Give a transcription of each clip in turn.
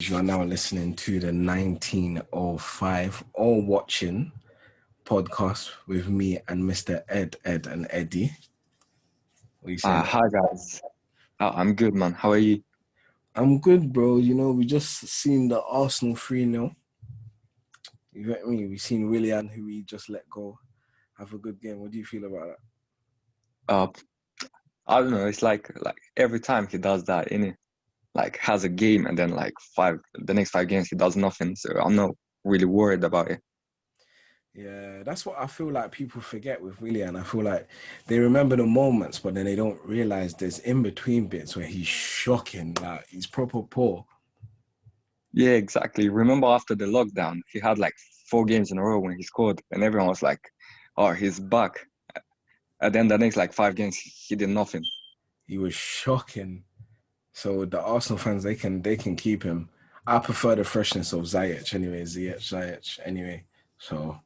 You are now listening to the 1905 or watching podcast with me and Mr. Ed, and Eddie. What are you saying? Hi guys. I'm good, man. How are you? I'm good, bro. You know, we just seen the Arsenal 3-0. You get me? We seen Willian, who we just let go, have a good game. What do you feel about that? Uh, I don't know. It's like every time he does that, like has a game and then the next 5 games he does nothing. So I'm not really worried about it. Yeah, that's what I feel like people forget with Willian. I feel like they remember the moments, but then they don't realize there's in between bits where he's shocking. Like he's proper poor. Yeah, exactly. Remember after the lockdown, he had like 4 games in a row when he scored, and everyone was like, "Oh, he's back." And then the next like 5 games, he did nothing. He was shocking. So the Arsenal fans, they can keep him. I prefer the freshness of Ziyech anyway. Ziyech anyway. So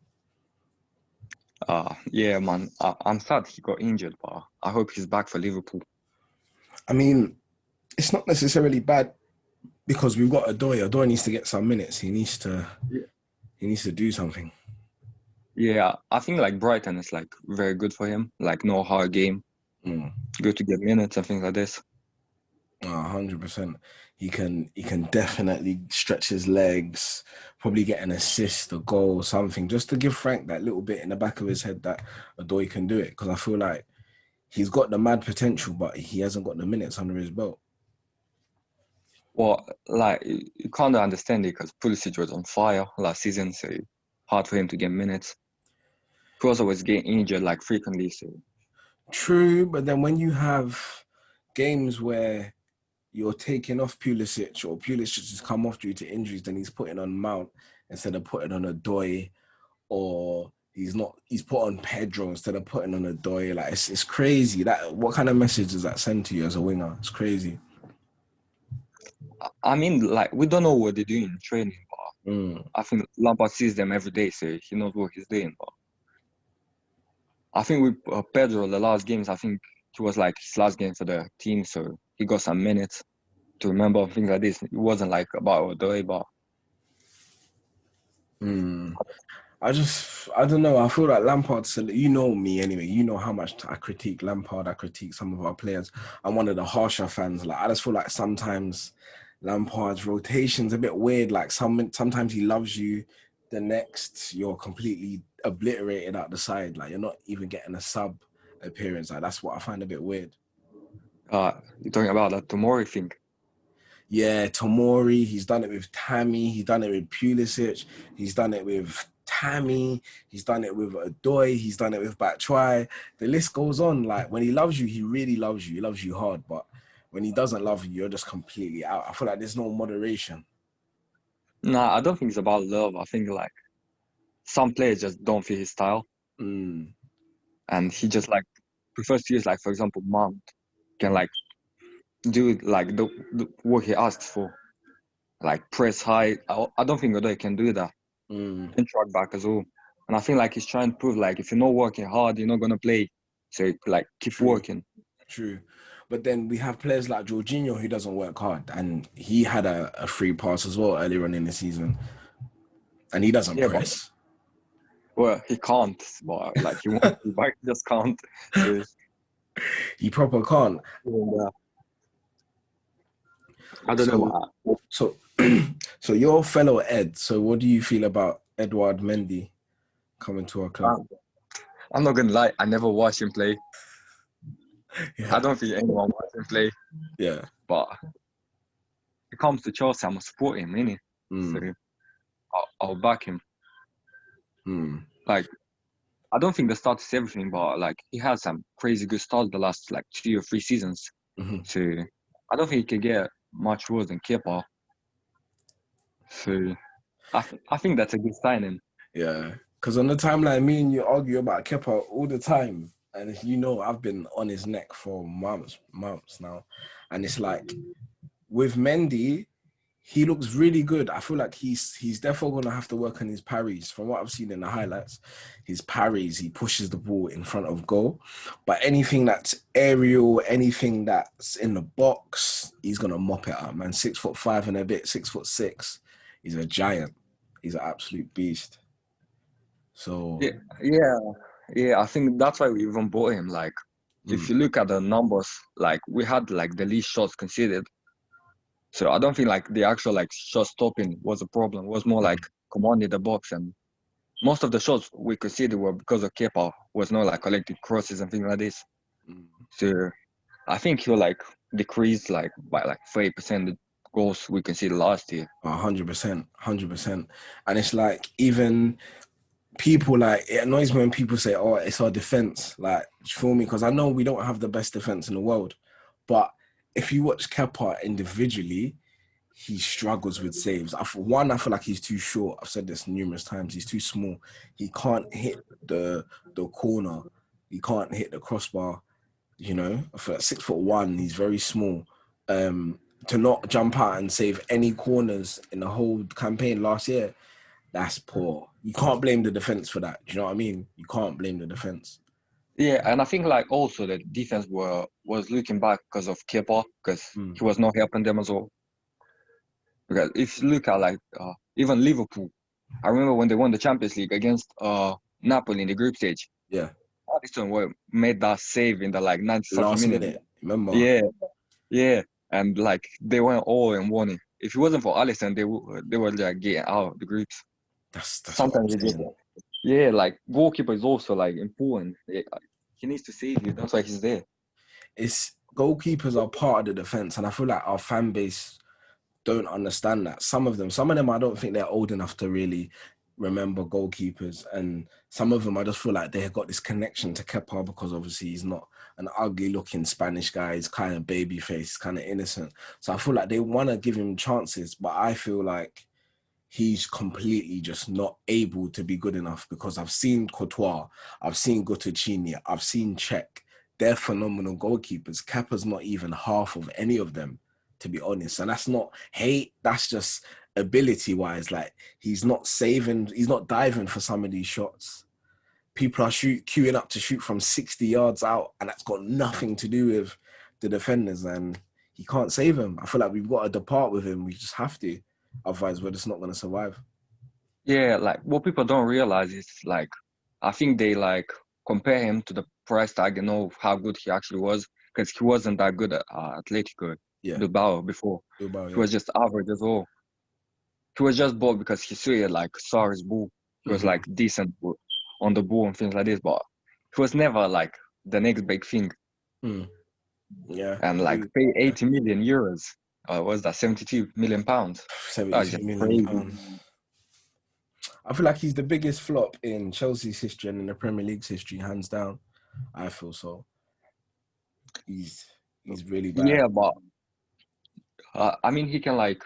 Yeah, man. I'm sad he got injured, but I hope he's back for Liverpool. I mean, it's not necessarily bad because we've got Adoy. Adoy needs to get some minutes. He needs to do something. Yeah, I think like Brighton is like very good for him. Like no hard game, Mm. good to get minutes and things like this. 100%. He can definitely stretch his legs, probably get an assist, a goal, something, just to give Frank that little bit in the back of his head that Adoy can do it. Because I feel like he's got the mad potential, but he hasn't got the minutes under his belt. Well, like you kind of understand it because Pulisic was on fire last season, so hard for him to get minutes. Kroos was getting injured like frequently, so True, but then when you have games where you're taking off Pulisic or Pulisic has come off due to injuries, then he's putting on Mount instead of putting on a Doy, or he's put on Pedro instead of putting on a Doy. Like it's crazy. That what kind of message does that send to you as a winger? It's crazy. I mean, like we don't know what they're doing in training, but Mm. I think Lampard sees them every day, so he knows what he's doing. But I think with Pedro, the last games, I think it was like his last game for the team, so he got some minutes to remember things like this. It wasn't like about Odoi, but Mm. I don't know. I feel like Lampard said, you know me anyway. You know how much I critique Lampard. I critique some of our players. I'm one of the harsher fans. Like I just feel like sometimes Lampard's rotation's a bit weird. Like sometimes he loves you, the next you're completely obliterated out the side. Like you're not even getting a sub appearance. Like that's what I find a bit weird. you're talking about that Tomori thing. Yeah, Tomori, he's done it with Tammy, he's done it with Pulisic, he's done it with Tammy, he's done it with Adoy, he's done it with Batshuayi. The list goes on. Like when he loves you, he really loves you. He loves you hard. But when he doesn't love you, you're just completely out. I feel like there's no moderation. Nah, I don't think it's about love. I think like some players just don't fit his style, Mm, and he just like prefers to use like, for example, Mount can like do like the what he asks for, like press high. I don't think Odoi can do that mm, and track back as well. And I think like he's trying to prove like if you're not working hard, you're not gonna play. So like keep true, working. true. But then we have players like Jorginho who doesn't work hard, and he had a free pass as well earlier on in the season, and he doesn't Yeah, but press. well, he can't. But like he wants to, but he just can't. So He proper can't. yeah, I don't So know. So, so your fellow Ed. So, what do you feel about Eduard Mendy coming to our club? I'm, I'm not gonna lie. I never watched him play. I Yeah, don't think anyone watched him play. yeah. But it comes to Chelsea, I'm gonna support him, innit? So Mm, I'll back him. mm, Like I don't think the start is everything, but like he has some crazy good starts the last like 2 or 3 seasons. hmm. So I don't think he could get much worse than Kepa. So I think that's a good signing. Yeah. Because on the timeline, me and you argue about Kepa all the time, and you know I've been on his neck for months now, and it's like with Mendy. he looks really good. I feel like he's definitely gonna have to work on his parries. From what I've seen in the highlights, his parries, he pushes the ball in front of goal. But anything that's aerial, anything that's in the box, he's gonna mop it up, man. 6'5" and a bit, 6'6". He's a giant. He's an absolute beast. So Yeah, yeah, yeah. I think that's why we even bought him. Like, if mm, you look at the numbers, like we had like the least shots conceded. So I don't think like the actual like shot stopping was a problem. It was more like mm, commanding the box, and most of the shots we conceded were because of Kepa was not like collected crosses and things like this. mm. So I think he'll like decrease like by like 30% the goals we conceded last year. 100%, 100%. And it's like even people like it annoys me when people say, "Oh, it's our defense." Like, for me, because I know we don't have the best defense in the world, but if you watch Kepa individually, he struggles with saves. I feel like he's too short. I've said this numerous times. He's too small. He can't hit the corner. He can't hit the crossbar. You know, I feel like 6'1". He's very small. To not jump out and save any corners in the whole campaign last year, that's poor. You can't blame the defense for that. Do you know what I mean? You can't blame the defense. Yeah, and I think like also the defense was looking back because of Kepa because Mm. he was not helping them as well. Because if you look at like even Liverpool, I remember when they won the Champions League against Napoli in the group stage. Yeah. Alisson made that save in the like 90 something Last minute. minute, remember? Yeah, yeah, and like they went all in one. If it wasn't for Alisson, they were like getting out of the groups. That's what I'm Sometimes it just saying. yeah, like goalkeeper is also like important. He needs to save you. That's why he's there. It's goalkeepers are part of the defense, and I feel like our fan base don't understand that. Some of them, I don't think they're old enough to really remember goalkeepers, and some of them, I just feel like they have got this connection to Kepa because obviously he's not an ugly-looking Spanish guy. He's kind of baby face, kind of innocent. So I feel like they want to give him chances, but I feel like he's completely just not able to be good enough because I've seen Courtois, I've seen Gottuccini, I've seen Czech. They're phenomenal goalkeepers. Kepa's not even half of any of them, to be honest. And that's not hate, that's just ability wise. Like he's not saving, he's not diving for some of these shots. People are queuing up to shoot from 60 yards out, and that's got nothing to do with the defenders. And he can't save him. I feel like we've got to depart with him. We just have to. Otherwise, we're just not going to survive. Yeah, like what people don't realize is like I think they like compare him to the price tag and know how good he actually was because he wasn't that good at Atletico Yeah. Bilbao before. Bilbao, He yeah. was just average as well. He was just bought because he saw his ball. He was Mm-hmm. like decent on the ball and things like this, but he was never like the next big thing. Mm. Yeah. And like pay Yeah. 80 million euros, was that 72 million pounds? That's 72 just million crazy. pounds. I feel like he's the biggest flop in Chelsea's history and in the Premier League's history, hands down. I feel so. He's he's really bad. Yeah, but I mean, he can like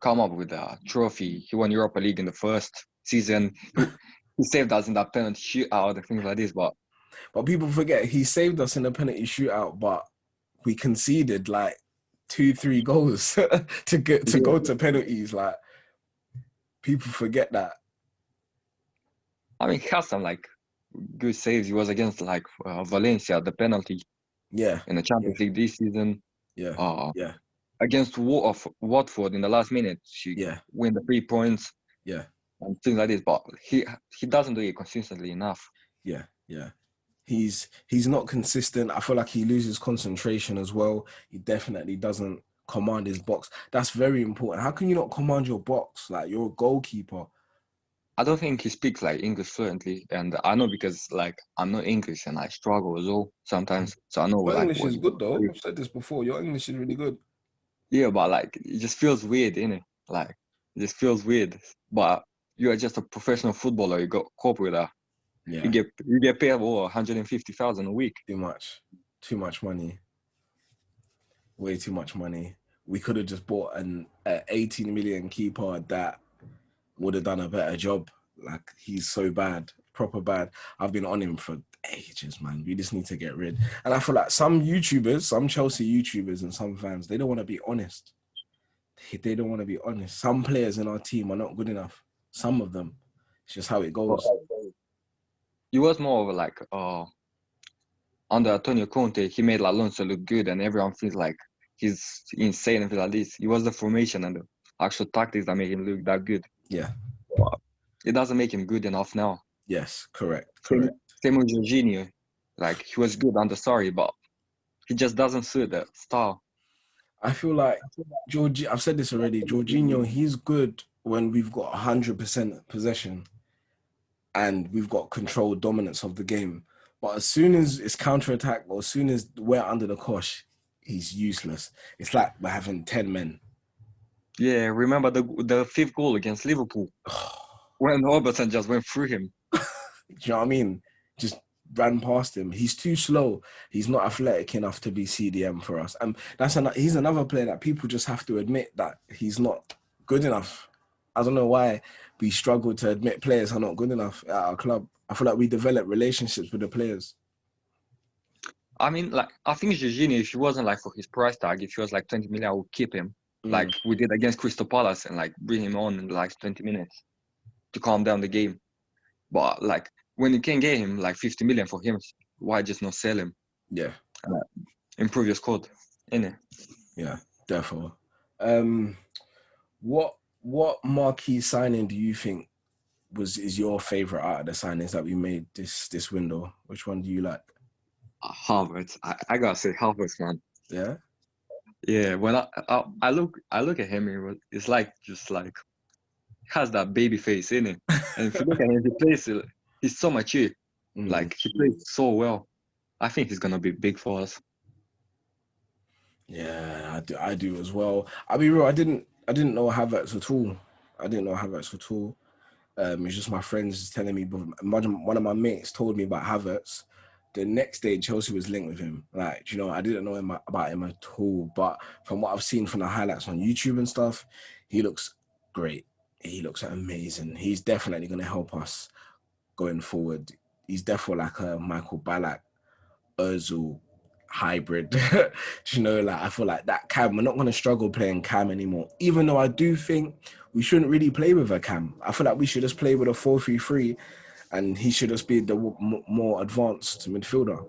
come up with a trophy. He won Europa League in the first season. He saved us in that penalty shootout and things like this. But But people forget he saved us in a penalty shootout, but we conceded like 2, 3 goals to yeah, go to penalties. Like people forget that. I mean, he has some like good saves. He was against like Valencia, the penalty Yeah, in the yeah, Champions League this season. yeah, Uh, yeah, against Watford in the last minute, she yeah, win the 3 points yeah, and things like this. But he doesn't do it consistently enough. yeah, yeah. He's not consistent. I feel like he loses concentration as well. He definitely doesn't command his box. That's very important. How can you not command your box? Like you're a goalkeeper. I don't think he speaks like English fluently, and I know because like I'm not English and I struggle as well sometimes. So I know Your like English what. is good though. I've said this before. Your English is really good. Yeah, but like it just feels weird, innit? Like it just feels weird. But you are just a professional footballer. You got cope with that. Yeah, You get paid over 150,000 a week. too much. Too much money. Way too much money. We could have just bought an 18 million keeper that would have done a better job. Like he's so bad, proper bad. I've been on him for ages, man. We just need to get rid. And I feel like some YouTubers, some Chelsea YouTubers and some fans, they don't want to be honest. they don't want to be honest. Some players in our team are not good enough. Some of them. It's just how it But goes. he was more of like under Antonio Conte, he made Alonso look good, and everyone feels like he's insane and things like this. It was the formation and the actual tactics that made him look that good. Yeah. But it doesn't make him good enough now. Yes. Correct. Same, Correct. same with Jorginho. Like he was good under Sarri, but he just doesn't suit the style. I feel like Georgie. I've said this already. Jorginho, he's good when we've got 100% possession and we've got control, dominance of the game. But as soon as it's counter attack or as soon as we're under the cosh, he's useless. It's like we're having 10 men. Yeah, remember the fifth goal against Liverpool when Robertson just went through him. Do you know what I mean? Just ran past him. He's too slow. He's not athletic enough to be CDM for us. And he's another player that people just have to admit that he's not good enough. I don't know why we struggle to admit players are not good enough at our club. I feel like we develop relationships with the players. I mean, like I think Jorginho, if he wasn't like for his price tag, if he was like 20 million, I would keep him. Like we did against Crystal Palace and like bring him on in like 20 minutes to calm down the game. But like when you can get him like 50 million for him, why just not sell him? Yeah. Improve your squad, innit? Yeah, definitely. What marquee signing do you think is your favorite out of the signings that we made this window? Which one do you like? Havertz. I gotta say Havertz, man. Yeah. Yeah, when I look at him, it's like just like has that baby face in it. And if you look at him, he plays. He's so mature. Like he plays so well. I think he's gonna be big for us. Yeah, I do as well. I'll be real. I didn't know Havertz at all. I didn't know Havertz at all. It's just my friends telling me. But one of my mates told me about Havertz. The next day, Chelsea was linked with him. Like, you know, I didn't know about him at all. But from what I've seen from the highlights on YouTube and stuff, he looks great. He looks amazing. He's definitely going to help us going forward. He's definitely like a Michael Ballack, Ozil hybrid. You know, like I feel like that Cam, we're not going to struggle playing Cam anymore. Even though I do think we shouldn't really play with a Cam. I feel like we should just play with a 4-3-3 and he should just be the more advanced midfielder.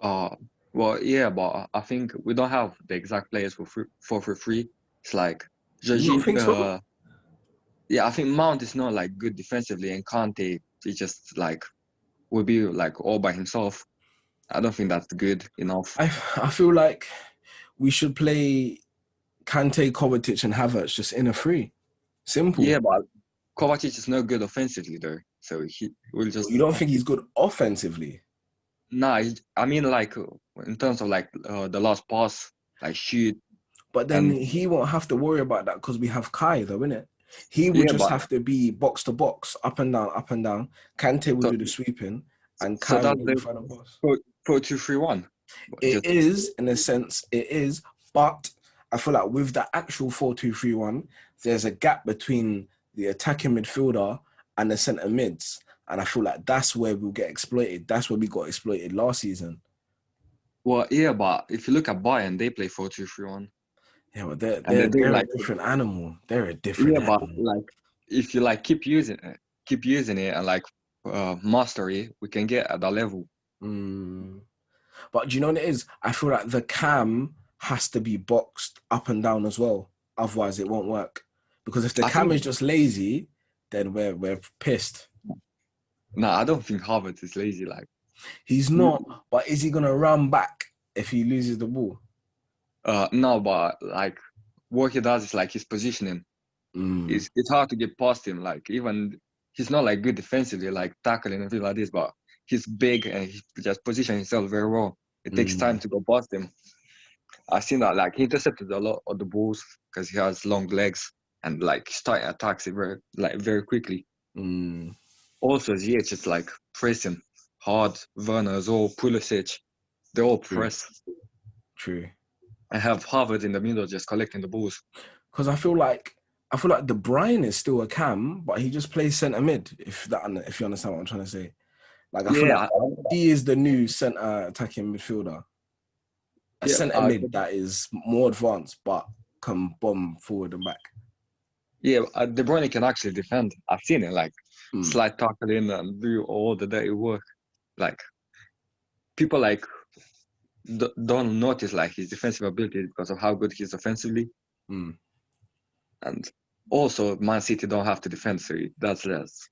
Well, yeah, but I think we don't have the exact players for 4-3-3. It's like You don't think so? Yeah, I think Mount is not like good defensively, and Kante is just like will be like all by himself. I don't think that's good enough. I feel like we should play Kante, Kovacic, and Havertz just in a free. Simple. Yeah, but Kovacic is no good offensively though, so he will just. You don't think he's good offensively? Nah, I mean like in terms of like the last pass, like shoot. But then he won't have to worry about that because we have Kai though, innit? He would just have to be box to box, up and down, up and down. Kante will do the sweeping, and Kai will do the final pass. 4-2-3-1. It is, in a sense, it is, but I feel like with the actual 4-2-3-1, there's a gap between the attacking midfielder and the centre mids. And I feel like that's where we'll get exploited. That's where we got exploited last season. Well, yeah, but if you look at Bayern, they play 4-2-3-1. Yeah, but they're like a different animal. They're a different animal. But like if you like keep using it and like master it, we can get at that level. But do you know what it is? I feel like the cam has to be boxed up and down as well. Otherwise, it won't work. Because if the cam is just lazy, then we're pissed. No, I don't think Havertz is lazy. Like he's not. But is he gonna run back if he loses the ball? No, but like what he does is like his positioning. It's hard to get past him. Like even he's not like good defensively, like tackling and things like this, but he's big and he just positions himself very well. It takes time to go past him. I've seen that like he intercepted a lot of the balls because he has long legs and like start attacks it very quickly. Also, Ziyech is like pressing hard. Werner as well, Pulisic, they all press. True. I have Harvard in the middle just collecting the balls. Because I feel like De Bruyne is still a cam, but he just plays centre mid. If you understand what I'm trying to say, like I feel like he is the new centre attacking midfielder. A centre mid that is more advanced, but can bomb forward and back. Yeah, De Bruyne can actually defend. I've seen it, like Mm. slide tackle in and do all the dirty work. Like people like don't notice like his defensive ability because of how good he is offensively. Mm. And also, Man City don't have to defend, so that's less.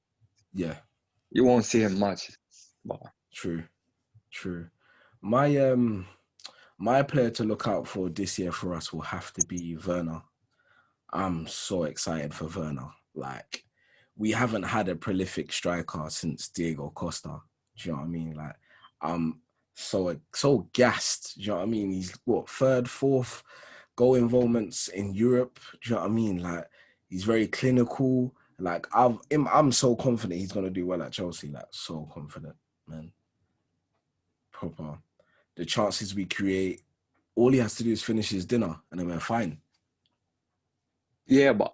Yeah, You won't see him much. But true. My player to look out for this year for us will have to be Werner. I'm so excited for Werner. Like, we haven't had a prolific striker since Diego Costa. Do you know what I mean? Like, I'm so gassed. Do you know what I mean? He's what, third, fourth goal involvements in Europe. Do you know what I mean? Like, he's very clinical. Like, I'm so confident he's gonna do well at Chelsea. Like, so confident, man. Proper. The chances we create, all he has to do is finish his dinner, and then we're fine. yeah, but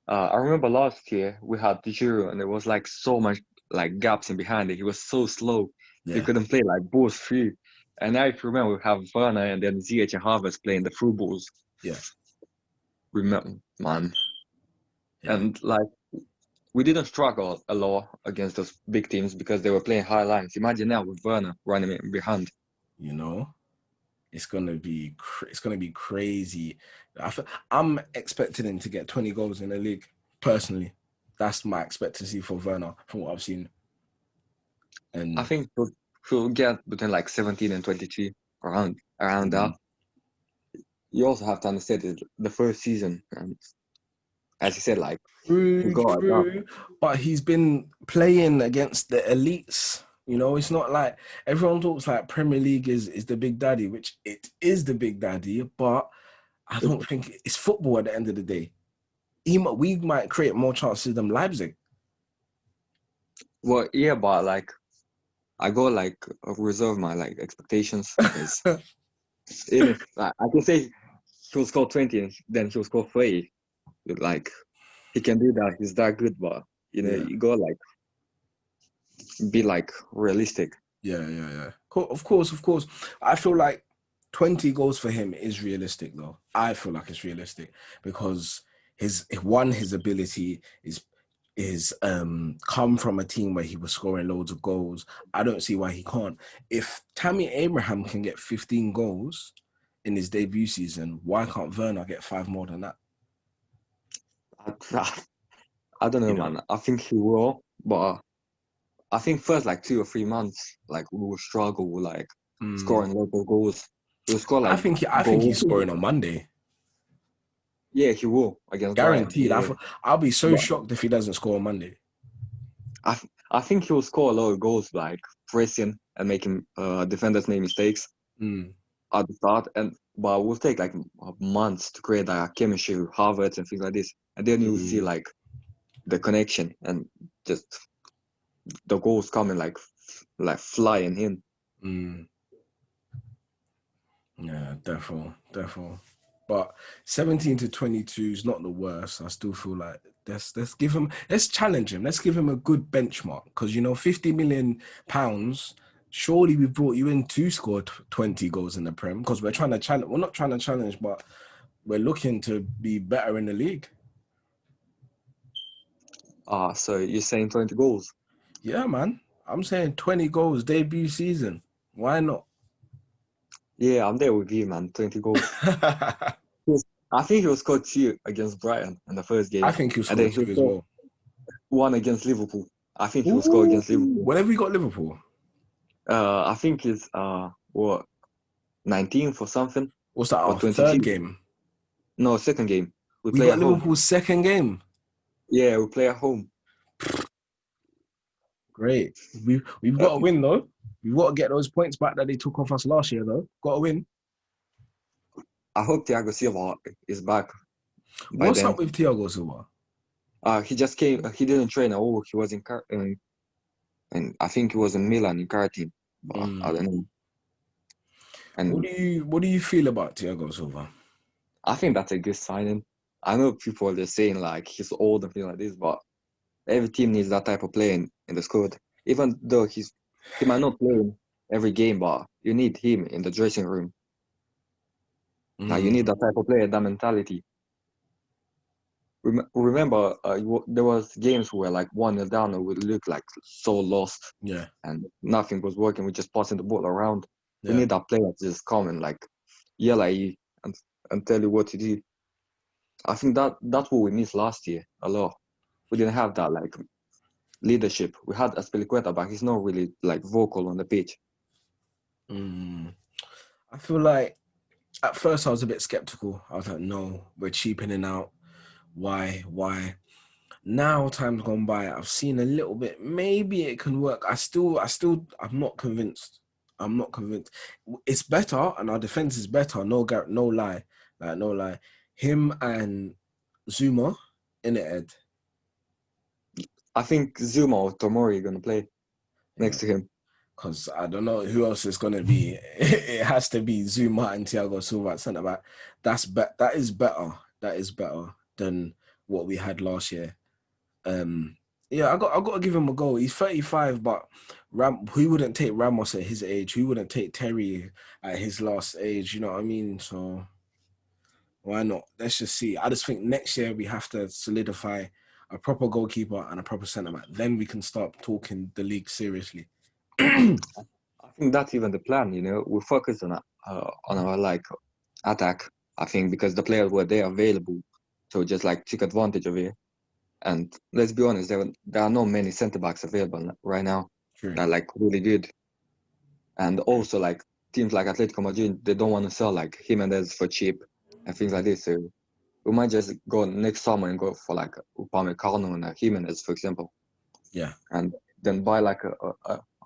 I remember last year we had Giroud, and there was like so much like gaps in behind it. He was so slow. He Yeah, couldn't play like both free. And now if you remember, we have Werner and then ZH and Havertz playing the through balls. yeah, Remember, man. yeah. And like we didn't struggle a lot against those big teams because they were playing high lines. Imagine now with Werner running in behind. You know, it's gonna be crazy. I'm expecting him to get 20 goals in the league. Personally, that's my expectancy for Werner from what I've seen. And I think he'll get between like 17 and 23 around that. You also have to understand it's the first season, and as you said, like he got adapt. but he's been playing against the elites. You know, it's not like everyone talks like Premier League is the big daddy, which it is the big daddy, but I don't think it's football at the end of the day. We might create more chances than Leipzig. Well, yeah, but like I go like reserve my like expectations because if I can say he'll score 20 and then he'll score 30. Like he can do that. He's that good, but Yeah. you go like be like realistic. Yeah. Of course. I feel like 20 goals for him is realistic, though. I feel like it's realistic because his ability is come from a team where he was scoring loads of goals. I don't see why he can't. If Tammy Abraham can get 15 goals in his debut season, why can't Werner get 5 more than that? I don't know, You know? man. I think he will, but I think first like 2 or 3 months, like we will struggle with like scoring local goals. He'll score I like think he's goals. scoring on Monday. Yeah, he will against Brighton. Guaranteed. Yeah. I'll be so But shocked if he doesn't score on Monday. I think he'll score a lot of goals like pressing and making defenders make mistakes at the start, but it will take like months to create that chemistry with Havertz and things like this, and then you'll see like the connection and just the goals coming like flying in. Yeah, definitely. But 17 to 22 is not the worst. I still feel like let's challenge him. Let's give him a good benchmark because 50 million pounds. Surely we brought you in to score 20 goals in the Prem because we're trying to challenge. We're not trying to challenge, but we're looking to be better in the league. So you're saying 20 goals? Yeah, man. I'm saying 20 goals debut season. Why not? Yeah, I'm there with you, man. 20 goals. I think he will score 2 against Brighton in the first game. I think he'll and score then 2 he'll as score well. 1 against Liverpool. I think he will score against Liverpool. What have we got Liverpool? I think it's 19th or something. What's that, Or our 22. third game? No, second game. We We play got at home. Liverpool's second game. Yeah, we play at home. Great. We've got to win, though. We've got to get those points back that they took off us last year, though. Got to win. I hope Thiago Silva is back by What's then. up with Thiago Silva? He just came. He didn't train at all. He was and I think he was in Milan in car team. But I don't know. And what do you feel about Thiago Silva? I think that's a good signing. I know people are saying like he's old and things like this, but every team needs that type of player in the squad. Even though he might not play every game, but you need him in the dressing room. Now you Mm, need that type of player, that mentality. Remember, there was games where like 1-0 down and we look like so lost yeah, and nothing was working. We're just passing the ball around. We yeah. need that player to just come and like yell at you and tell you what to do. I think that's what we missed last year a lot. We didn't have that like leadership. We had Aspilicueta, but he's not really like vocal on the pitch. Mm. I feel like at first I was a bit skeptical. I was like, no, we're cheapening out. Why? Why? Now time's gone by, I've seen a little bit. Maybe it can work. I'm not convinced. I'm not convinced. It's better, and our defense is better. No lie, like no lie. Him and Zuma in it, Ed. I think Zuma or Tomori are gonna play Yeah, next to him. because I don't know who else it's gonna be. It has to be Zuma and Thiago Silva at centre back. That is better. That is better than what we had last year. Um, yeah, I got to give him a go. He's 35, but who wouldn't take Ramos at his age? Who wouldn't take Terry at his last age? You know what I mean? So why not? Let's just see. I just think next year we have to solidify a proper goalkeeper and a proper centre back. Then we can start talking the league seriously. I think that's even the plan. We focus on our like attack. I think because the players were there available, so just like took advantage of it. And let's be honest, there are not many centre backs available right now True. that are like really good. And also like teams like Atletico Madrid, they don't want to sell like Jimenez for cheap and things like this. So we might just go next summer and go for like Upamecano and Jimenez, for example, Yeah. and then buy like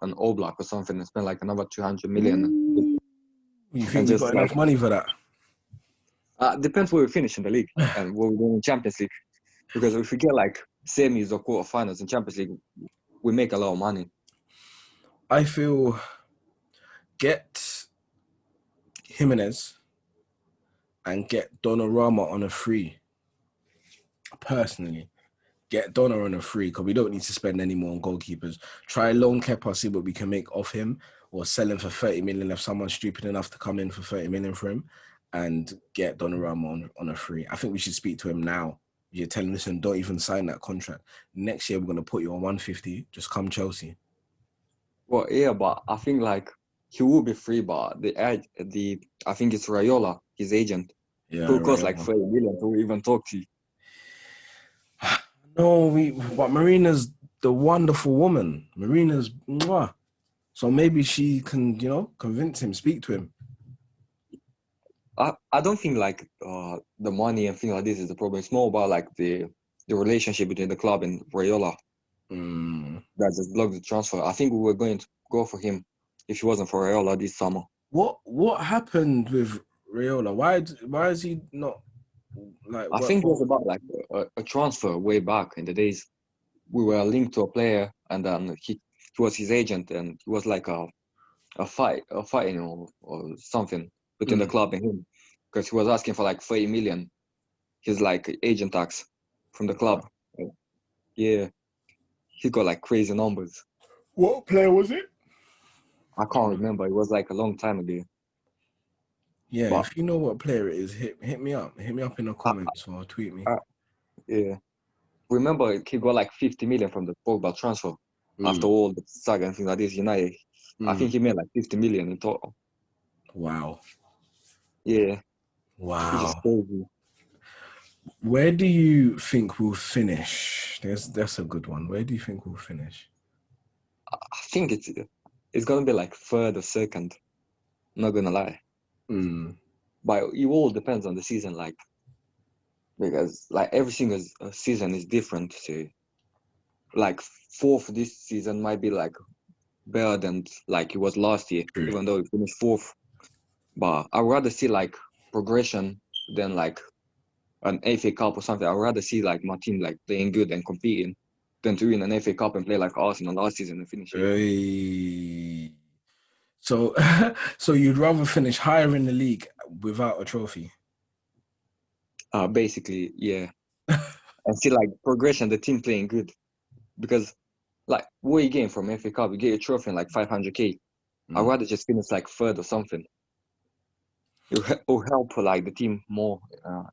an Oblak or something and spend like another 200 million. Ooh. You And think we just got like enough money for that? depends where we finish in the league and what we do in Champions League. Because if we get like semis or quarterfinals in Champions League, we make a lot of money. I feel get Jimenez and get Donnarumma on a free. Personally, get Donna on a free because we don't need to spend any more on goalkeepers. Try loan Kepa, see what we can make off him, or sell him for 30 million if someone's stupid enough to come in for 30 million for him, and get Donnarumma on a free. I think we should speak to him now. You're telling listen, don't even sign that contract. Next year we're gonna put you on 150. Just come Chelsea. Well, yeah, but I think like he will be free, but the I think it's Raiola, his agent, Yeah, who costs right. like 30 million to even talk to you. No, but Marina's the wonderful woman. Marina's mwah. So maybe she can, convince him, speak to him. I don't think like the money and things like this is the problem. It's more about like the relationship between the club and Raiola Mm. that just blocked the transfer. I think we were going to go for him if it wasn't for Raiola this summer. What happened with Raiola? Why is he not like I what? think it was about like a transfer way back in the days. We were linked to a player, and then he was his agent, and it was like a fight, or something between the Mm, club and him, because he was asking for like 30 million, his like agent tax from the club. wow. Yeah, he got like crazy numbers. What player was it? I can't remember. It was like a long time ago. Yeah, But if you know what player it is, hit me up. Hit me up in the I, comments or tweet me. I, yeah, remember he got like 50 million from the Pogba transfer after Mm, all the saga and things like this. United, I think mm. he made like 50 million in total. Wow. Yeah, which is Wow. crazy. Where do you think we'll finish? That's a good one. Where do you think we'll finish? I think it's gonna be like third or second. Not gonna lie, Mm, but it all depends on the season. Like because like every single season is different. So like fourth this season might be like better than like it was last year, true. even though it finished fourth. But I'd rather see like progression than like an FA Cup or something. I'd rather see like my team like playing good and competing than to win an FA Cup and play like Arsenal last season and finish it. Hey. So, so you'd rather finish higher in the league without a trophy? Basically, yeah, and see like progression, the team playing good because like what are you getting from FA Cup? You get a trophy and like 500k. I'd Mm. rather just finish like third or something. It will help like the team more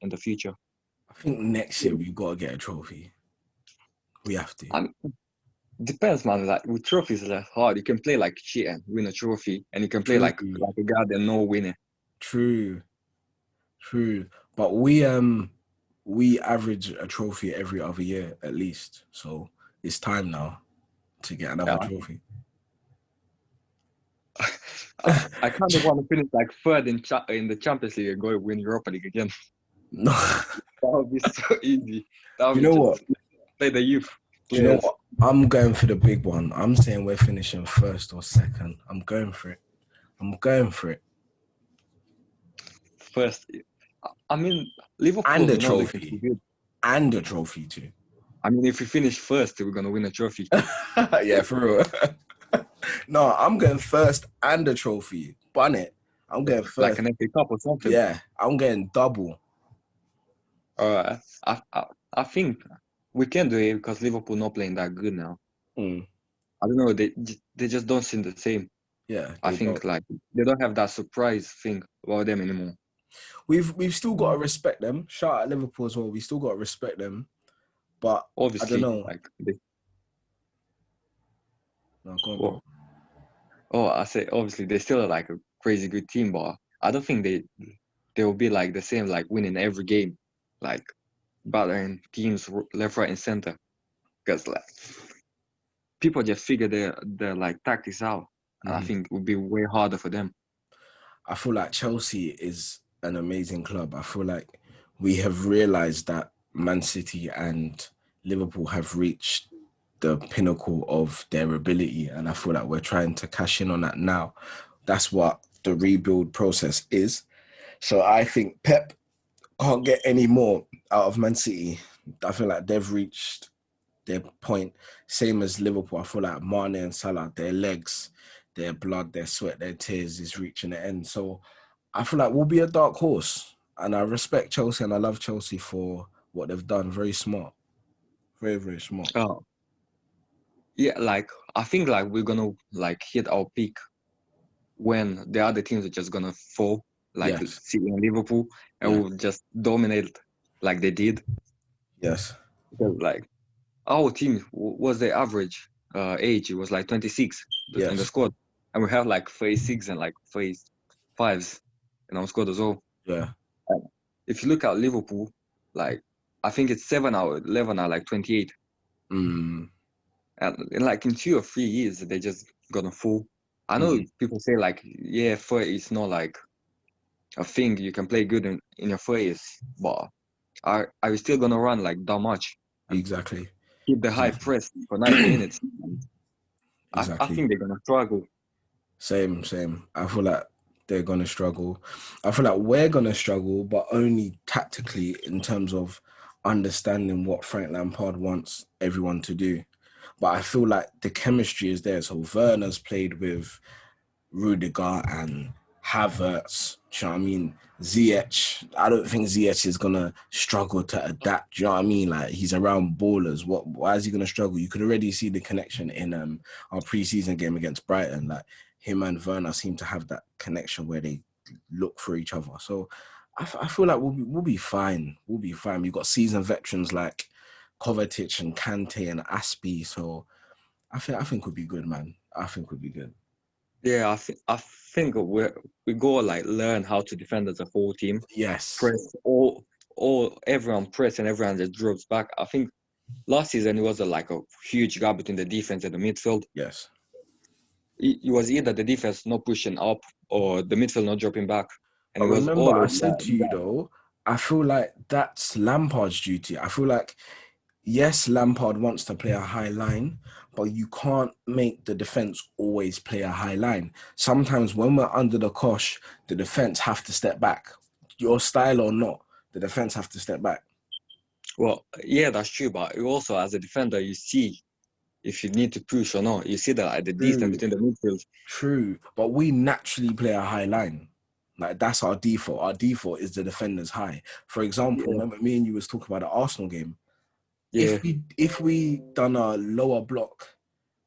in the future. I think next year we gotta get a trophy. We have to. And depends, man. Like with trophies, it's like hard. You can play like shit and win a trophy, and you can play True, like a guy that no winning. true, true. But we average a trophy every other year at least. So it's time now to get another Yeah. trophy. I kind of want to finish like third in the Champions League and go win Europa League again. No, That would be so easy. That do would you be know just what? play the youth Do you know players what? I'm going for the big one. I'm saying we're finishing first or second. I'm going for it. I'm going for it. first. I mean, And Liverpool the know they can be trophy. good. And the trophy too. I mean, if we finish first, we're gonna win a trophy. Yeah, for real. No, I'm going first and the trophy. Bun it. I'm going Like first. an FA Cup or something. Yeah, I'm getting double. I think we can do it because Liverpool not playing that good now. Mm, I don't know. They just don't seem the same. yeah, I they think don't. like they don't have that surprise thing about them anymore. We've still got to respect them. Shout out Liverpool as well. We still got to respect them. But I don't Obviously, know. like they, No, go on, well, bro. I say obviously they're still like a crazy good team, but I don't think they will be like the same, like winning every game, like battering teams left, right, and center. Because like people just figure their like tactics out, and I Mhm. think it would be way harder for them. I feel like Chelsea is an amazing club. I feel like we have realized that Man City and Liverpool have reached the pinnacle of their ability. And I feel like we're trying to cash in on that now. That's what the rebuild process is. So I think Pep can't get any more out of Man City. I feel like they've reached their point. Same as Liverpool. I feel like Mane and Salah, their legs, their blood, their sweat, their tears is reaching the end. So I feel like we'll be a dark horse. And I respect Chelsea and I love Chelsea for what they've done. Very smart. Very, very smart. Oh, yeah, like I think like we're gonna like hit our peak when the other teams are just gonna fall, like Yes. City and Liverpool, and Yeah. we'll just dominate like they did. Yes. Because like our team was the average age, it was like 26 in the Yes. squad, and we have like 36 and like 35s in our squad as well. Yeah. And if you look at Liverpool, like I think it's 7 or 11 are like 28, Mm, and like in 2 or 3 years they just gonna fall. I know mm, people say like, yeah, 30 is not like a thing you can play good in your 30s, but are you still gonna run like that much and exactly. keep the high Exactly. press for 90 minutes? I Exactly. think they're gonna struggle. Same, same. I feel like they're gonna struggle. I feel like we're gonna struggle, but only tactically in terms of understanding what Frank Lampard wants everyone to do. But I feel like the chemistry is there. So Werner's played with Rudiger and Havertz. Do you know what I mean? Ziyech. I don't think Ziyech is gonna struggle to adapt. Do you know what I mean? Like he's around ballers. Why is he gonna struggle? You could already see the connection in our preseason game against Brighton. Like him and Werner seem to have that connection where they look for each other. So I feel like we'll be fine. We'll be fine. We've got seasoned veterans like Kovacic and Kante and Aspie. So I think we'll be good, man. I think we'll be good. Yeah, I think we go like learn how to defend as a whole team. Yes. Press all everyone press and everyone just drops back. I think last season it was like a huge gap between the defense and the midfield. Yes. It was either the defense not pushing up or the midfield not dropping back, and But it was remember, I always said to you though, I feel like that's Lampard's duty. I feel like, yes, Lampard wants to play a high line, but you can't make the defense always play a high line. Sometimes when we're under the cosh, the defense have to step back. Your style or not, the defense have to step back. well, yeah, that's true. But you also, as a defender, you see if you need to push or not. You see that like, the distance True. between the midfield. True. But we naturally play a high line. Like that's our default. Our default is the defenders high. For example, Yeah, remember me and you was talking about the Arsenal game. yeah. If we done a lower block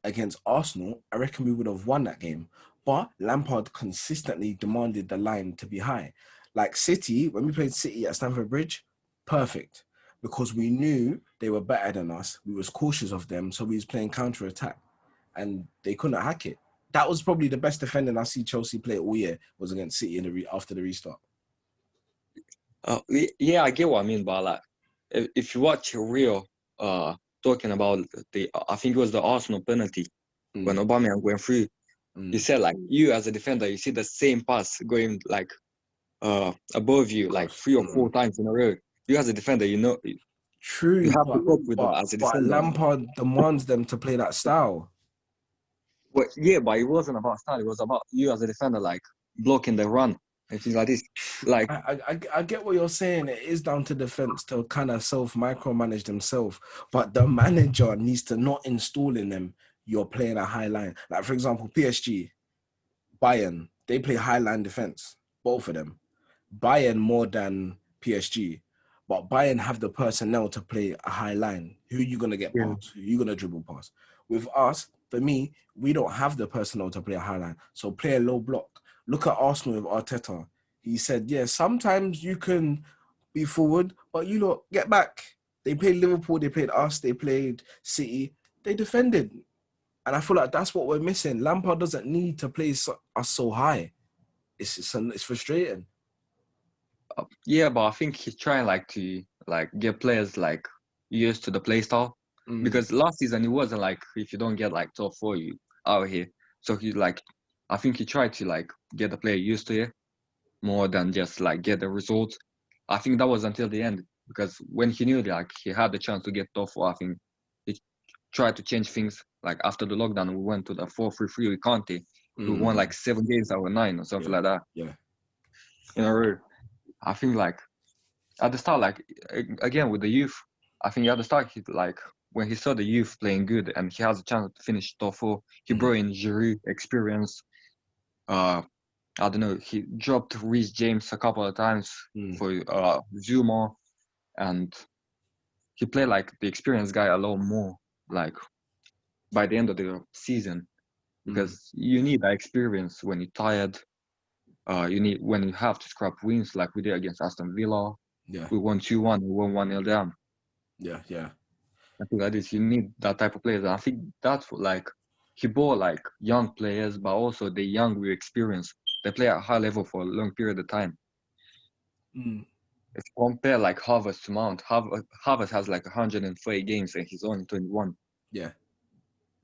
against Arsenal, I reckon we would have won that game. But Lampard consistently demanded the line to be high. Like City, when we played City at Stamford Bridge, perfect. Because we knew they were better than us. We was cautious of them, so we was playing counter attack, and they couldn't hack it. That was probably the best defending I see Chelsea play all year was against City in after the restart. Yeah, I get what I mean, but like, if you watch Rio, talking about I think it was the Arsenal penalty when Aubameyang went through. He said like, you as a defender, you see the same pass going like above you like 3 or 4 times in a row. You as a defender, you True, have to cope with that as a but defender. Lampard demands them to play that style. But yeah, but it wasn't about style. It was about you as a defender, like blocking the run and things like this. Like, I get what you're saying. It is down to defense to kind of self micromanage themselves, but the manager needs to not install in them. You're playing a high line, like for example, PSG, Bayern. They play high line defense, both of them. Bayern more than PSG, but Bayern have the personnel to play a high line. Who are you gonna get yeah. past? Who are you gonna dribble past? With us, for me, we don't have the personnel to play a high line. So play a low block. Look at Arsenal with Arteta. He said, yeah, sometimes you can be forward, but you lot get back. They played Liverpool, they played us, they played City. They defended. And I feel like that's what we're missing. Lampard doesn't need to play us so high. It's frustrating. Yeah, but I think he's trying like to like get players like used to the play style. Because last season it wasn't like if you don't get like top four, you out here. So he like, I think he tried to like get the player used to it more than just like get the results. I think that was until the end, because when he knew like he had the chance to get top four, I think he tried to change things. Like after the lockdown, we went to the 4-3-3 with Conte. We won like 7 games out of 9 or something like that. Yeah. In a row. I think like at the start, like again with the youth, I think at the start he like when he saw the youth playing good and he has a chance to finish top four, he brought in Giroud experience. I don't know, he dropped Reece James a couple of times for Zuma, and he played like the experienced guy a lot more like by the end of the season, because you need that experience when you're tired. You need when you have to scrap wins like we did against Aston Villa. Yeah. We won 2-1, we won 1-0 down. Yeah. I think like this, you need that type of players. And I think that's what, like, he bought like young players, but also the young with experience. They play at a high level for a long period of time. If you compare like Havertz to Mount, Havertz has like 130 games and he's only 21. Yeah.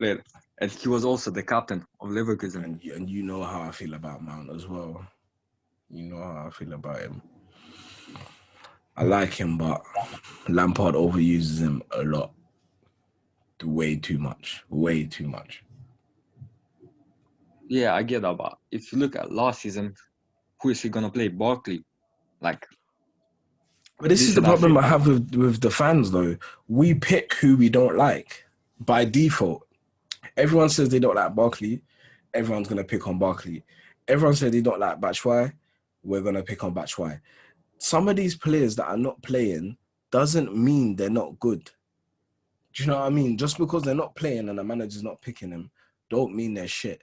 And he was also the captain of Leverkusen. And you know how I feel about Mount as well. You know how I feel about him. I like him, but Lampard overuses him a lot. Way too much. Way too much. Yeah, I get that, but if you look at last season, who is he gonna play? Barkley. Like, but this is the problem I have with the fans though. We pick who we don't like by default. Everyone says they don't like Barkley. Everyone's gonna pick on Barkley. Everyone says they don't like Batshuayi. We're gonna pick on Batshuayi. Some of these players that are not playing doesn't mean they're not good. Do you know what I mean? Just because they're not playing and the manager's not picking them, don't mean they're shit.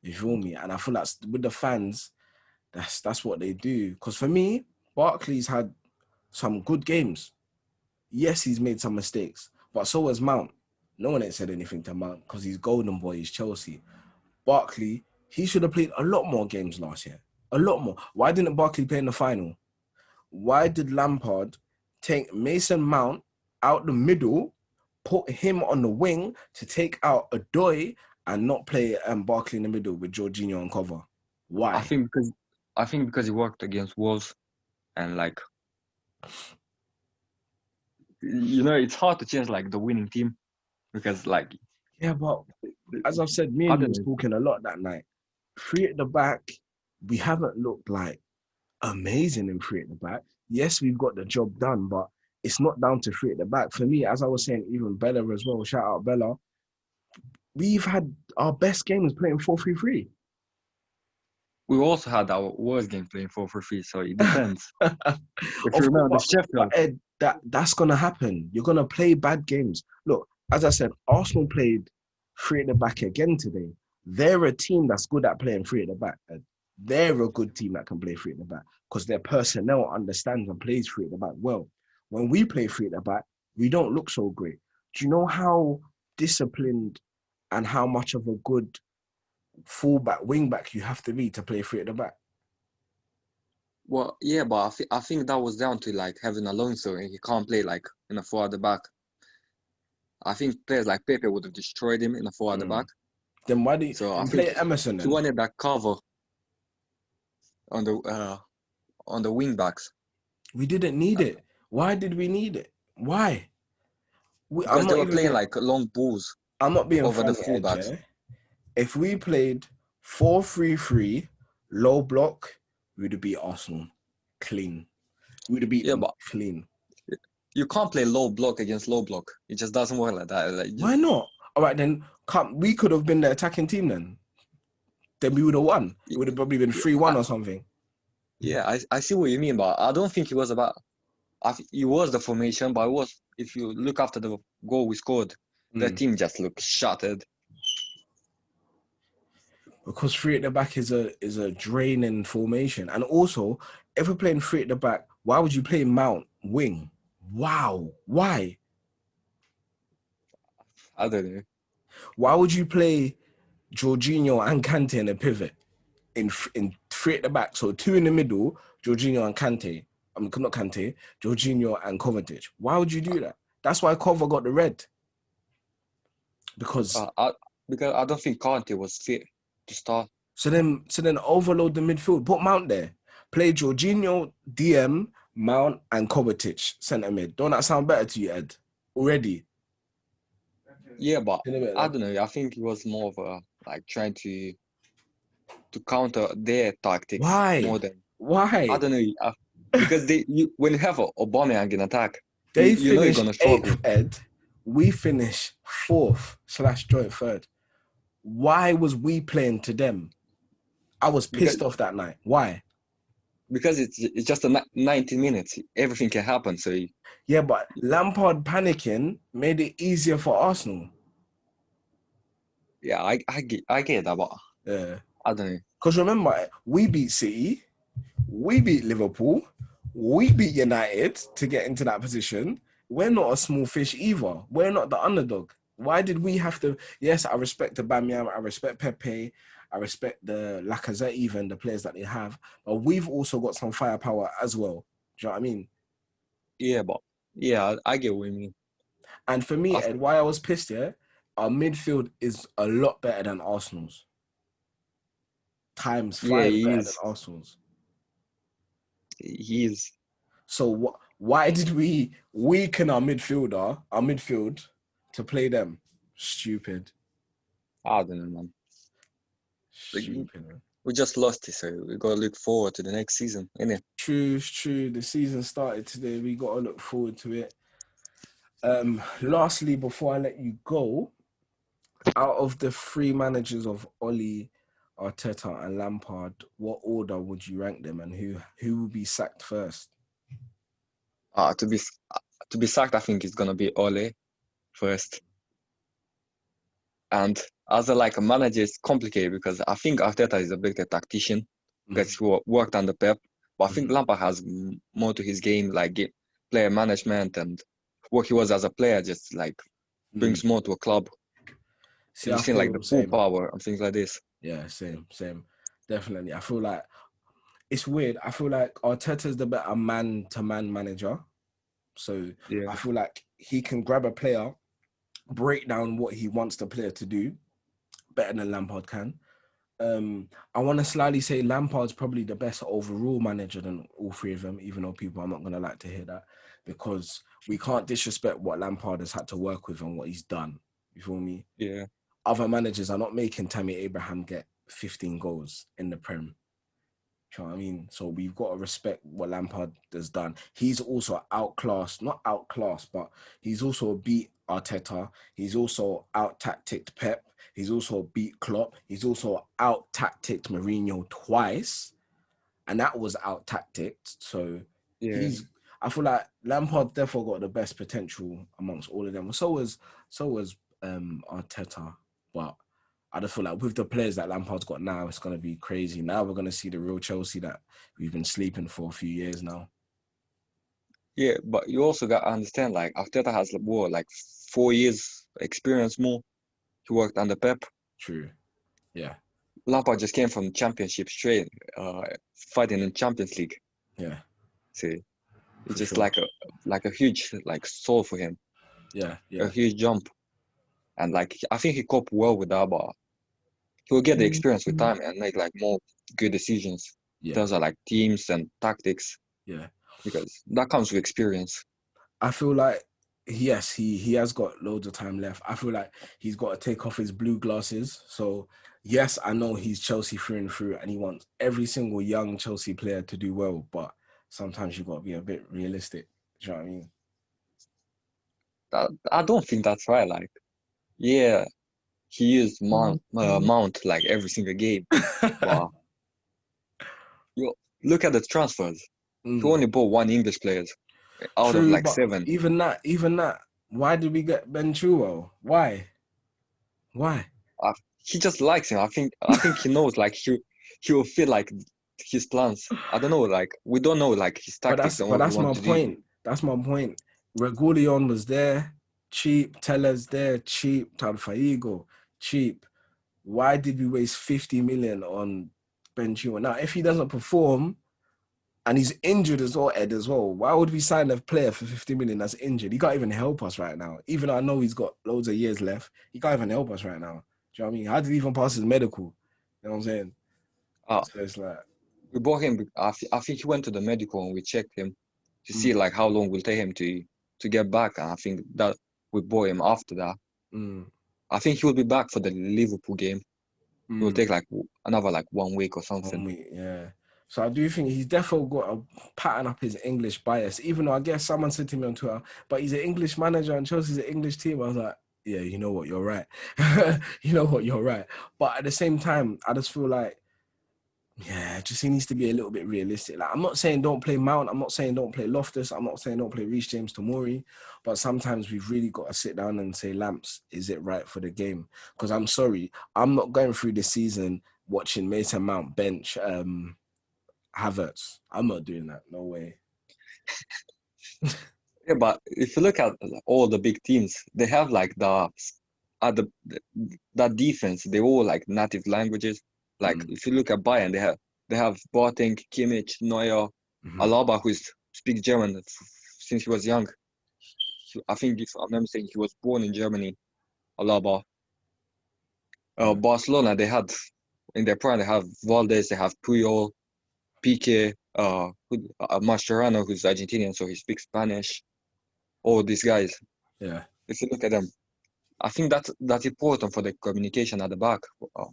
You feel me? And I feel like with the fans, that's what they do. Because for me, Barkley's had some good games. Yes, he's made some mistakes, but so has Mount. No one ain't said anything to Mount because he's golden boy, he's Chelsea. Barkley, he should have played a lot more games last year. A lot more. Why didn't Barkley play in the final? Why did Lampard take Mason Mount out the middle, put him on the wing to take out Odoi and not play Barkley in the middle with Jorginho on cover? Why? I think because he worked against Wolves, and like, you know, it's hard to change like the winning team, because like, yeah, but as I've said, me and you was talking a lot that night. 3 at the back, we haven't looked like amazing in 3 at the back. Yes, we've got the job done, but it's not down to 3 at the back. For me, as I was saying, even Bella as well, shout out Bella, we've had our best games playing 4-3-3. We also had our worst game playing 4-4-3, so it depends. If you remember the Sheffield, Ed, that's gonna happen. You're gonna play bad games. Look, as I said, Arsenal played 3 at the back again today. They're a team that's good at playing 3 at the back. Ed. they're a good team that can play three at the back because their personnel understands and plays three at the back well. When we play three at the back, we don't look so great. Do you know how disciplined and how much of a good fullback, wingback you have to be to play three at the back? Well, yeah, but I think that was down to like having Alonso and he can't play like in a four at the back. I think players like Pepe would have destroyed him in a four at the back. Then why do you So I then think play Emerson he then? wanted that cover on the wing backs We didn't need it. Why did we need it? Why? I'm because they not were even playing being, like long balls I'm not being over the funny, Ed, fullbacks. yeah? If we played 4-3-3, low block, we would have beat Arsenal clean. We would have beat Yeah, them but clean. you can't play low block against low block. It just doesn't work like that. Like Why not? All right, then we could have been the attacking team then. Then we would have won. It would have probably been yeah, 3-1 or something. I see what you mean, but I don't think it was about. It was the formation, but it was if you look after the goal we scored, the team just looked shattered. Because three at the back is a draining formation. And also, if we're playing three at the back, why would you play Mount wing? Wow. Why? I don't know. Why would you play Jorginho and Kante in a pivot in three at the back? So two in the middle, Jorginho and Kante. I mean, not Kante, Jorginho and Kovacic. Why would you do that? That's why Kova got the red. Because Because I don't think Kante was fit to start. so then overload the midfield. Put Mount there. Play Jorginho, DM, Mount, and Kovacic centre mid. Don't that sound better to you, Ed? Already. Yeah, but I don't know. I think it was more of a like trying to counter their tactics more Why? than I Why? don't know. Because when you have a Aubameyang in attack, They you know you're finish gonna struggle. eighth, Ed. We finish fourth / joint third. Why was we playing to them? I was because pissed off that night. Why? because it's just a 90 minutes. Everything can happen. So Yeah, but Lampard panicking made it easier for Arsenal. yeah, I get that, but Yeah. I don't know. Because remember, we beat City, we beat Liverpool, we beat United to get into that position. We're not a small fish either. We're not the underdog. Why did we have to? Yes, I respect the Bamian, I respect Pepe, I respect the Lacazette, even the players that they have, but we've also got some firepower as well. Do you know what I mean? Yeah, but yeah, I get what you mean. And for me, I, Ed, why I was pissed, yeah, our midfield is a lot better than Arsenal's. Times yeah, 5 better than Arsenal's. he's So why did we weaken our midfield, to play them? Stupid. I don't know, man. Stupid, man. We just lost it, so we gotta look forward to the next season, innit? True, it's true. The season started today. We got to look forward to it. Lastly, before I let you go, out of the three managers of Oli, Arteta, and Lampard, what order would you rank them, and who will be sacked first? Uh, to be to be sacked, I think it's gonna be Ole first. And as a manager, it's complicated because I think Arteta is a better tactician because he worked under Pep. But I think Lampard has more to his game, like player management and what he was as a player, just like brings more to a club. See, You've I seen like feel the the pool same. power and things like this. Yeah, same. Definitely. I feel like it's weird. I feel like Arteta's the better man-to-man manager. So Yeah, I feel like he can grab a player, break down what he wants the player to do better than Lampard can. I want to slightly say Lampard's probably the best overall manager than all three of them, even though people are not going to like to hear that, because we can't disrespect what Lampard has had to work with and what he's done. You feel me? yeah, Other managers are not making Tammy Abraham get 15 goals in the Prem. You know what I mean? So we've got to respect what Lampard has done. He's also not outclassed, but he's also beat Arteta. He's also out-tacticked Pep. He's also beat Klopp. He's also out-tacticked Mourinho twice. And that was out-tacticked. So yeah. I feel like Lampard therefore got the best potential amongst all of them. So was Arteta. But I just feel like with the players that Lampard's got now, it's gonna be crazy. Now we're gonna see the real Chelsea that we've been sleeping for a few years now. Yeah, but you also got to understand, like Arteta has what, like 4 years experience more. He worked under Pep. True. Yeah. Lampard just came from Championship straight, fighting in Champions League. Yeah. See, it's For just sure. like a huge like soul for him, Yeah. a Yeah. huge jump, and like I think he coped well with that, but he will get the experience with time and make like more good decisions in Yeah. terms of like teams and tactics Yeah. because that comes with experience. I feel like yes, he has got loads of time left. I feel like he's got to take off his blue glasses. So yes, I know he's Chelsea through and through, and he wants every single young Chelsea player to do well. But sometimes you've got to be a bit realistic. Do you know what I mean? I don't think that's right. Like, yeah, he used Mount like every single game, but you look at the transfers. He Mm, only bought one English player out of true, like but seven. even that, why did we get Ben Chilwell? Why? Why? I, he just likes him. I think he knows like he will fit like his plans. I don't know. Like we don't know like his tactics and But what he that's my wants to do. point. That's my point. Regulion was there, cheap. Tellers there, cheap. Talfaigo, cheap. Why did we waste 50 million on Ben Chilwell? Now, if he doesn't perform and he's injured as well, Ed, as well, why would we sign a player for 50 million that's injured? He can't even help us right now. Even though I know he's got loads of years left, he can't even help us right now. Do you know what I mean? How did he even pass his medical? You know what I'm saying? Uh, So it's like, we bought him. I think he went to the medical and we checked him to see mm, like how long will take him to get back. And I think that we bought him after that. mm, I think he will be back for the Liverpool game. It will mm. take like another like 1 week or something. 1 week, yeah. So I do think he's definitely got to pattern up his English bias. Even though I guess someone said to me on Twitter, but he's an English manager and Chelsea's an English team. I was like, yeah, you know what, you're right. You know what, you're right. But at the same time, I just feel like, yeah, just he needs to be a little bit realistic. Like I'm not saying don't play Mount. I'm not saying don't play Loftus. I'm not saying don't play Reece James Tomori. But sometimes we've really got to sit down and say, Lamps, is it right for the game? Because I'm sorry, I'm not going through the season watching Mason Mount bench Havertz. I'm not doing that. No way. Yeah, but if you look at all the big teams, they have like the that defense. They all like native languages. Like Mm, if you look at Bayern, they have Boateng, Kimmich, Neuer, mhm. Alaba, who speaks German since he was young. I think if I remember saying he was born in Germany. Alaba. Yeah, Barcelona, they had in their prime they have Valdes, they have Puyol, Pique, Mascherano, who's Argentinian, so he speaks Spanish. All these guys. yeah, If you look at them, I think that's important for the communication at the back. Uh,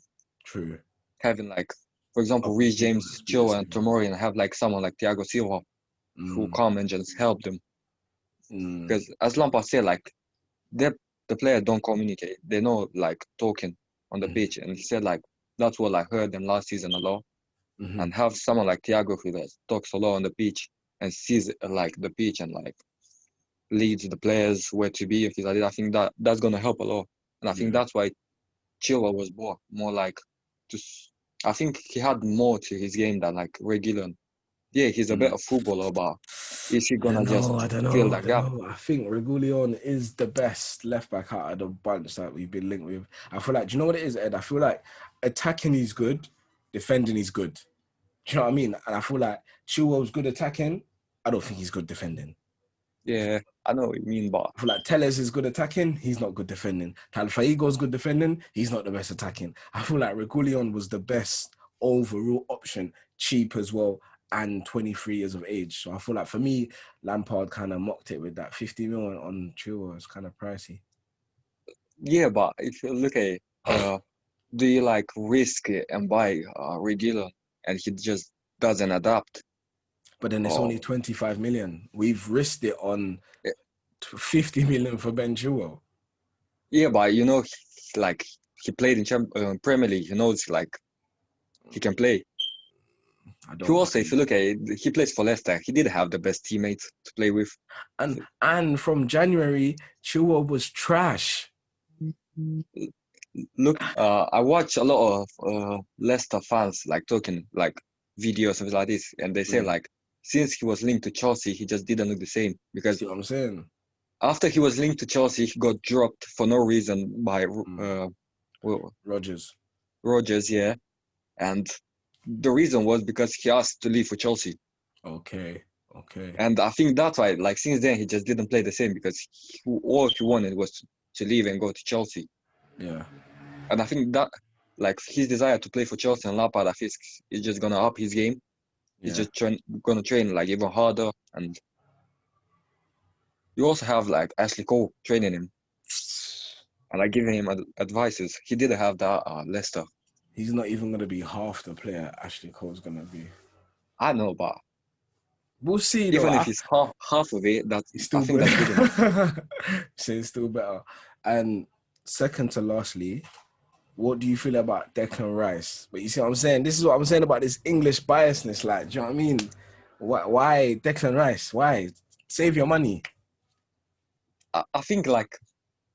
true. Having like, for example, Other Reece people that James, speak the Joe, and same. Tomori, and have like someone like Thiago Silva who Mm, come and just help them. mm, Because as Lampard said, like they the players don't communicate. They know like talking on the mm, pitch, and he said like that's what I heard them last season a lot. mhm. And have someone like Thiago who does talks a lot on the pitch and sees like the pitch and like leads the players where to be and things like that. I think that's gonna help a lot, and I think Yeah. that's why Chilwell was more like just. I think he had more to his game than like Reguilon. Yeah, he's a Mm. better footballer, but is he I don't gonna know. just I don't fill know. I that don't gap? know. I think Regulion is the best left back out of the bunch that we've been linked with. I feel like, do you know what it is, Ed? I feel like attacking is good, defending is good. Do you know what I mean? And I feel like Chilwell's good attacking. I don't think he's good defending. Yeah, I know what you mean, but I feel like Tellez is good attacking. He's not good defending. Talfaigo's good defending. He's not the best attacking. I feel like Regulion was the best overall option, cheap as well, and 23 years of age. So I feel like for me, Lampard kind of mocked it with that 50 million on Chilwell. It's kind of pricey. yeah, but if you look at it, do you like risk it and buy Reguilon and he just doesn't adapt? But then it's only Or 25 million. We've risked it on 50 million for Ben Chilwell. yeah, but you know, like he played in Premier League, he knows like he can play. I He don't also, if believe you look it. at it, he plays for Leicester. He did have the best teammates to play with. And from January, Chilwell was trash. look, I watch a lot of Leicester fans like talking like videos and like this, and they say Mm. like since he was linked to Chelsea, he just didn't look the same because See what I'm saying? after he was linked to Chelsea, he got dropped for no reason by Mm. well, Rogers. Rogers, yeah, and the reason was because he asked to leave for Chelsea, Okay. Okay. and I think that's why like since then he just didn't play the same because all he wanted was to leave and go to Chelsea. Yeah. And I think that, like, his desire to play for Chelsea and Lampard, I think is just gonna up his game. He's Yeah. just gonna train like even harder. And you also have like Ashley Cole training him and like giving him advices. He didn't have that Leicester. He's not even gonna be half the player Ashley Cole's gonna be. I know, but We'll see though. even if he's half of it, that's He's I still think better. that's good enough. So it's still better. And second to lastly, what do you feel about Declan Rice? But you see what I'm saying? This is what I'm saying about this English biasness. Like, do you know what I mean? Why Declan Rice? Why? Save your money. I think like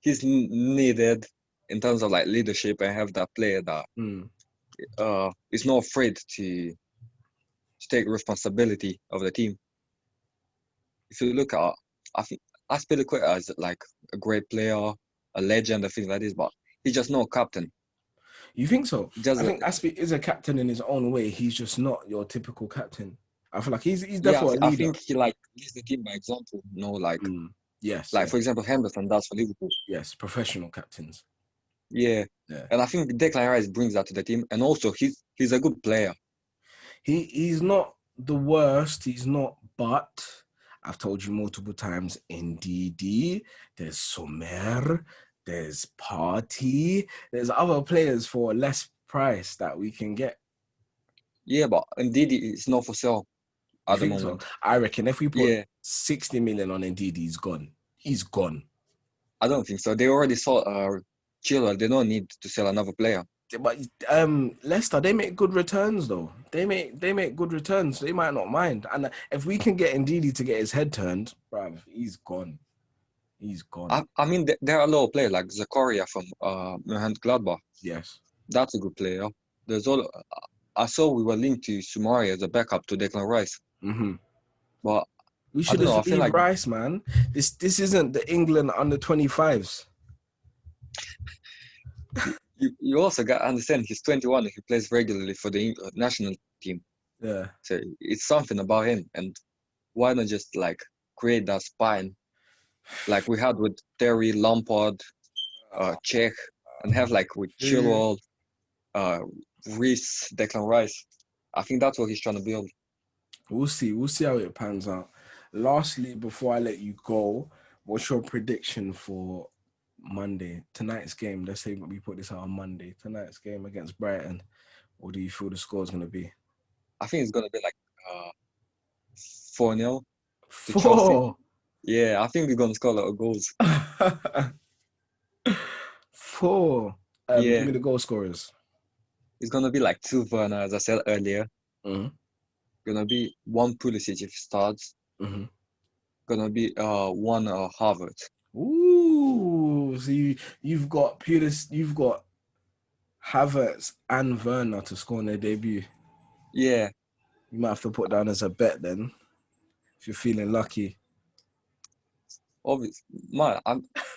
he's needed in terms of like leadership and have that player that Mm. is not afraid to take responsibility of the team. If you look at, I think Aspilicueta is like a great player, a legend, and things like this, but he's just no captain. You think so? Just I think Aspie is a captain in his own way. He's just not your typical captain. I feel like he's yeah, definitely a I leader. think he like leads the team by example. You know, Mm. Yes, like yes, for example, Henderson does for Liverpool. yes. Professional captains. Yeah, Yeah. and I think Declan Rice brings that to the team, and also he's a good player. He's not the worst. He's not, but I've told you multiple times. NDD, there's Sommer, there's Party, there's other players for less price that we can get. Yeah, but indeed, it's not for sale You at the think so? moment. I reckon if we put Yeah, 60 million on NDD, he's gone. He's gone. I don't think so. They already saw Chilwell. They don't need to sell another player. But Leicester, they make good returns though. They make good returns. They might not mind. And if we can get Ndidi to get his head turned, bruv, he's gone. He's gone. I mean, there are a lot of players like Zakaria from Gladbach. Yes. That's a good player. There's all I saw we were linked to Sumari as a backup to Declan Rice, Mm-hmm. but We I should don't know. I just feel leave like Rice, man. This isn't the England under 25s. you also got to understand he's 21 and he plays regularly for the national team. Yeah. So it's something about him. And why not just like create that spine like we had with Terry, Lampard, Czech, and have like with Yeah. Chilwell, uh, Reece, Declan Rice. I think that's what he's trying to build. We'll see. We'll see how it pans out. Lastly, before I let you go, what's your prediction for Monday, tonight's game? Let's say we put this out on Monday. Tonight's game against Brighton. What do you feel the score is going to be? I think it's gonna be like 4-0 to Chelsea. 4. Yeah, I think we're gonna score a lot of goals. 4. Give Yeah, me the goal scorers. it's gonna be like two Werner, as I said earlier. Mm-hmm. Gonna be one Pulisic if he starts. Mm-hmm. Gonna be one Havertz. Ooh, so you've got Pulis, you've got Havertz and Werner to score on their debut. Yeah, You might have to put down as a bet then, if you're feeling lucky. obviously, man.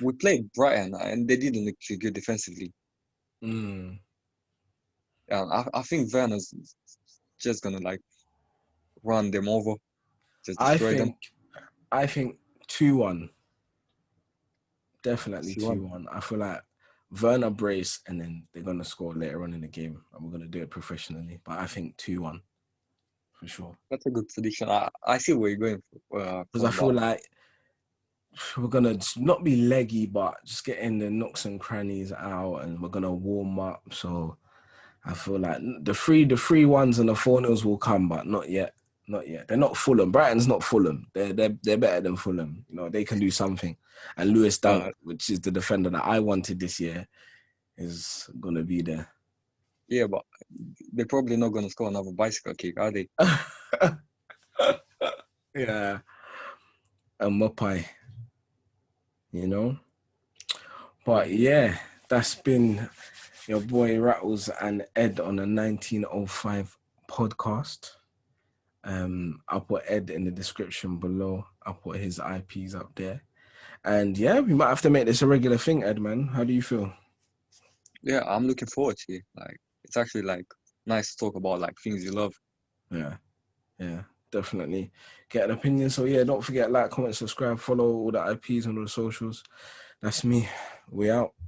We played Brighton and they didn't look too good defensively. Mm. And I think Werner's just gonna like run them over, just I destroy them. think I think 2-1. Definitely 2-1. 2-1. I feel like Werner brace and then they're gonna score later on in the game and we're gonna do it professionally. But I think 2-1 for sure. That's a good prediction. I see where you're going Because I from, feel but like we're gonna not be leggy, but just getting the nooks and crannies out, and we're gonna warm up. So I feel like the three ones and the 4-0s will come, but not yet, not yet. They're not Fulham. Brighton's not Fulham. They're better than Fulham. You know, they can do something. And Lewis Dunk, uh, which is the defender that I wanted this year, is gonna be there. yeah, but they're probably not gonna score another bicycle kick, are they? Yeah, a Mapai, you know. But yeah, That's been your boy Rattles and Ed on the 1905 podcast. I'll put Ed in the description below. I'll put his IPs up there. And yeah, we might have to make this a regular thing, Ed, man. How do you feel? Yeah, I'm looking forward to it. Like, it's actually like nice to talk about like things you love. Yeah, definitely. Get an opinion. So yeah, don't forget, like, comment, subscribe, follow all the IPs on all the socials. That's me. We out.